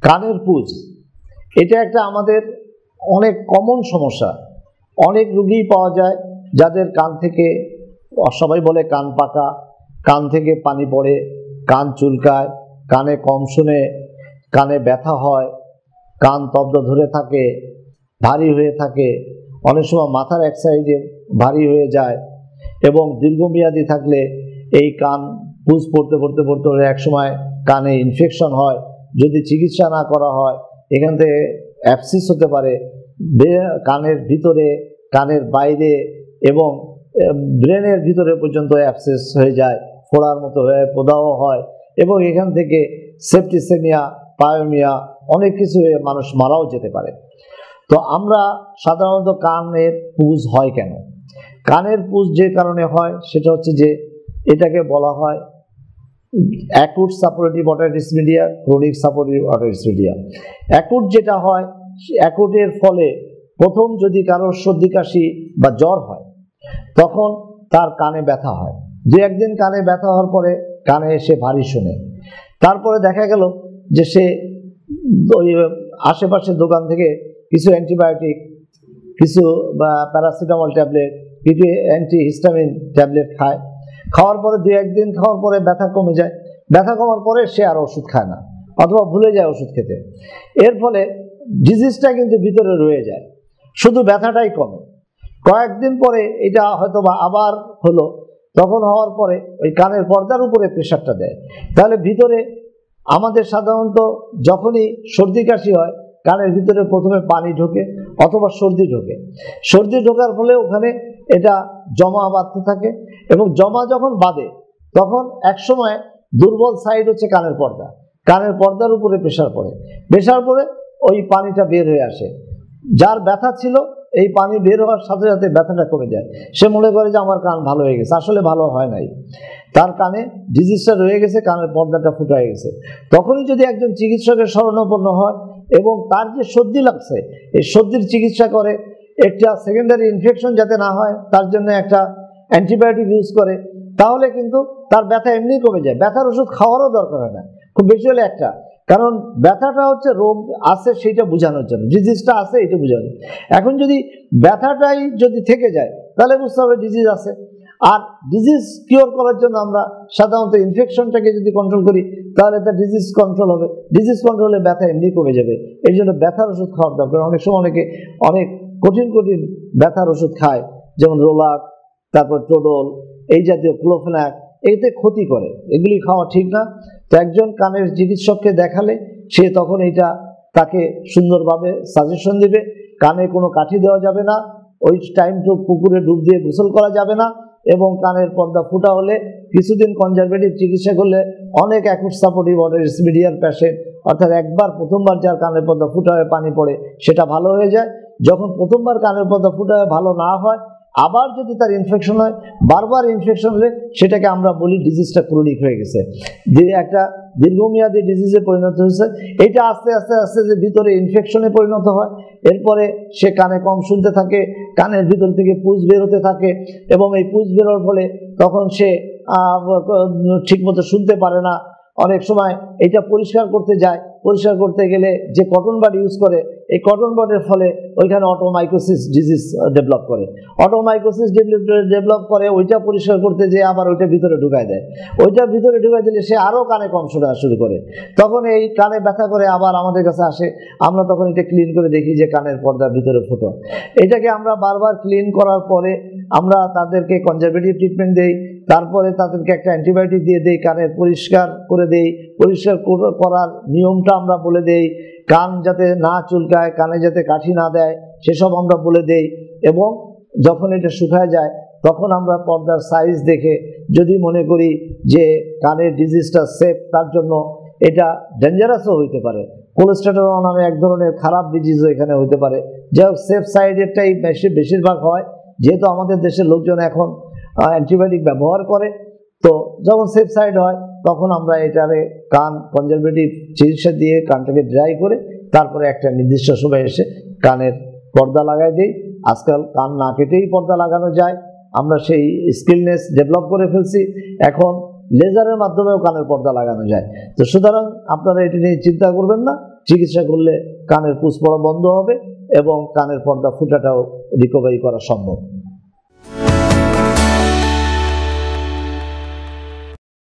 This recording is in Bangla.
কানের পুঁজ, এটা একটা আমাদের অনেক কমন সমস্যা। অনেক রোগী পাওয়া যায় যাদের কান থেকে, সবাই বলে কান পাকা, কান থেকে পানি পড়ে, কান চুলকায়, কানে কম শুনে, কানে ব্যথা হয়, কান তব্দ ধরে থাকে, ভারী হয়ে থাকে, অনেক সময় মাথার এক সাইডে ভারী হয়ে যায়, এবং দীর্ঘমেয়াদী থাকলে এই কান পুঁজ পড়তে পড়তে পড়তে এক সময় কানে ইনফেকশন হয়। যদি চিকিৎসা না করা হয় এখান থেকে অ্যাবসিস হতে পারে, কানের ভিতরে, কানের বাইরে এবং ব্রেনের ভিতরে পর্যন্ত অ্যাবসেস হয়ে যায়, ফোড়ার মতো হয়ে প্রদাহ হয়, এবং এখান থেকে সেপ্টিসেমিয়া, পায়োমিয়া অনেক কিছু হয়ে মানুষ মারাও যেতে পারে। তো আমরা সাধারণত কানের পুঁজ হয় কেন? কানের পুঁজ যে কারণে হয় সেটা হচ্ছে যে এটাকে বলা হয় acute suppurative otitis media, chronic suppurative otitis media. Acute যেটা হয়, অ্যাকুটের ফলে প্রথম যদি কারোর সর্দি কাশি বা জ্বর হয় তখন তার কানে ব্যথা হয়, দু একদিন কানে ব্যথা হওয়ার পরে কানে এসে ভারী শোনে, তারপরে দেখা গেল যে সে ওই আশেপাশের দোকান থেকে কিছু অ্যান্টিবায়োটিক, কিছু প্যারাসিটামল ট্যাবলেট, কিছু অ্যান্টিহিস্টামিন ট্যাবলেট খায়, খাওয়ার পরে দু একদিন খাওয়ার পরে ব্যথা কমে যায়, ব্যথা কমার পরে সে আর ওষুধ খায় না অথবা ভুলে যায় ওষুধ খেতে। এর ফলে ডিজিজটা কিন্তু ভিতরে রয়ে যায়, শুধু ব্যথাটাই কমে। কয়েকদিন পরে এটা হয়তো বা আবার হলো, তখন হওয়ার পরে ওই কানের পর্দার উপরে প্রেশারটা দেয়। তাহলে ভিতরে আমাদের সাধারণত যখনই সর্দি কাশি হয় কানের ভিতরে প্রথমে পানি ঢোকে অথবা সর্দি ঢোকে, সর্দি ঢোকার ফলে ওখানে এটা জমা বাঁধতে থাকে, এবং জমা যখন বাঁধে তখন একসময় দুর্বল সাইড হচ্ছে কানের পর্দা, কানের পর্দার উপরে প্রেশার পড়ে, প্রেশার পড়ে ওই পানিটা বের হয়ে আসে। যার ব্যথা ছিল এই পানি বের হওয়ার সাথে সাথে ব্যথাটা কমে যায়, সে মনে করে যে আমার কান ভালো হয়ে গেছে, আসলে ভালো হয় নাই, তার কানে ডিজিজটা রয়ে গেছে, কানের পর্দাটা ফুটা হয়ে গেছে। তখনই যদি একজন চিকিৎসকের শরণাপন্ন হয় এবং তার যে সর্দি লাগছে এই সর্দির চিকিৎসা করে, একটা সেকেন্ডারি ইনফেকশন যাতে না হয় তার জন্য একটা অ্যান্টিবায়োটিক ইউজ করে, তাহলে কিন্তু তার ব্যথা এমনি কমে যায়, ব্যথার ওষুধ খাওয়ারও দরকার হয় না। খুব বেশি হলে একটা, কারণ ব্যথাটা হচ্ছে রোগ আছে সেইটা বোঝানোর জন্য, ডিজিজটা আছে এটা বোঝানোর। এখন যদি ব্যথাটাই যদি থেকে যায় তাহলে বুঝতে হবে ডিজিজ আছে। আর ডিজিজ কিওর করার জন্য আমরা সাধারণত ইনফেকশনটাকে যদি কন্ট্রোল করি তাহলে তার ডিজিজ কন্ট্রোল হবে, ডিজিজ কন্ট্রোল হলে ব্যথা এমনি কমে যাবে। এই জন্য ব্যথার ওষুধ খাওয়ার দরকার। অনেক সময় অনেকে অনেক কঠিন কঠিন ব্যথার ওষুধ খায়, যেমন রোলাক, তারপর টোডল, এই জাতীয় ক্লোফেনাক, এতে ক্ষতি করে, এগুলি খাওয়া ঠিক না। তো একজন কানের চিকিৎসককে দেখালে সে তখন এইটা তাকে সুন্দরভাবে সাজেশন দিবে। কানে কোনো কাঠি দেওয়া যাবে না, ওই টাইমটু পুকুরে ডুব দিয়ে গোসল করা যাবে না, এবং কানের পর্দা ফুটা হলে কিছুদিন কনজারভেটিভ চিকিৎসা করলে অনেক অ্যাকুট সাপোর্টিভ অটাইটিস মিডিয়ার পেশেন্ট, অর্থাৎ একবার প্রথমবার যার কানের পর্দা ফুটা হয়ে পানি পড়ে সেটা ভালো হয়ে যায়। যখন প্রথমবার কানের পর্দা ফুটা হয়ে ভালো না হয়, আবার যদি তার ইনফেকশন হয়, বারবার ইনফেকশন হলে সেটাকে আমরা বলি ডিজিজটা ক্রনিক হয়ে গেছে, যে একটা দীর্ঘমেয়াদী ডিজিজে পরিণত হয়েছে। এটা আস্তে আস্তে আস্তে যে ভিতরে ইনফেকশনে পরিণত হয়, এরপরে সে কানে কম শুনতে থাকে, কানের ভিতর থেকে পুঁজ বেরোতে থাকে, এবং এই পুঁজ বেরোর ফলে তখন সে ঠিকমতো শুনতে পারে না। অনেক সময় এটা পরিষ্কার করতে যায়, পরিষ্কার করতে গেলে যে কটন বাড ইউজ করে, এই কটন বাডের ফলে ওইখানে অটোমাইকোসিস ডিজিজ ডেভেলপ করে, অটোমাইকোসিস ডেভেলপ করে, ওইটা পরিষ্কার করতে যেয়ে আবার ওইটা ভিতরে ঢুকায় দেয়, ওইটা ভিতরে ঢুকাই দিলে সে আরও কানে কম শোনা শুরু করে, তখন এই কানে ব্যথা করে আবার আমাদের কাছে আসে। আমরা তখন এটা ক্লিন করে দেখি যে কানের পর্দার ভিতরে ফুটো। এটাকে আমরা বারবার ক্লিন করার পরে আমরা তাদেরকে কনজারভেটিভ ট্রিটমেন্ট দেই, তারপরে তাদেরকে একটা অ্যান্টিবায়োটিক দিয়ে দেই, কানের পরিষ্কার করে দেই, পরিষ্কার করার নিয়মটা আমরা বলে দেই, কান যাতে না চুলকায়, কানে যাতে কাঠি না দেয় সেসব আমরা বলে দেই। এবং যখন এটা শুকায় যায় তখন আমরা পর্দার সাইজ দেখে যদি মনে করি যে কানের ডিজিজটা সেফ, তার জন্য এটা ডেঞ্জারাসও হইতে পারে, কোলেস্টেরল নামে এক ধরনের খারাপ ডিজিজও এখানে হইতে পারে, যাই হোক সেফ সাইডেরটাই বেশিরভাগ হয়, যেহেতু আমাদের দেশের লোকজন এখন অ্যান্টিবায়োটিক ব্যবহার করে। তো যখন সেফ সাইড হয় তখন আমরা এটারে কান কনজারভেটিভ চিকিৎসা দিয়ে কানটাকে ড্রাই করে তারপরে একটা নির্দিষ্ট সময় এসে কানের পর্দা লাগাই দিই। আজকাল কান না কেটেই পর্দা লাগানো যায়, আমরা সেই স্কিলনেস ডেভেলপ করে ফেলছি। এখন লেজারের মাধ্যমেও কানের পর্দা লাগানো যায়। তো সুতরাং আপনারা এটি নিয়ে চিন্তা করবেন না, চিকিৎসা করলে কানের পুষ পড়া বন্ধ হবে এবং কানের পর্দা ফুটাটাও রিকভারি করা সম্ভব।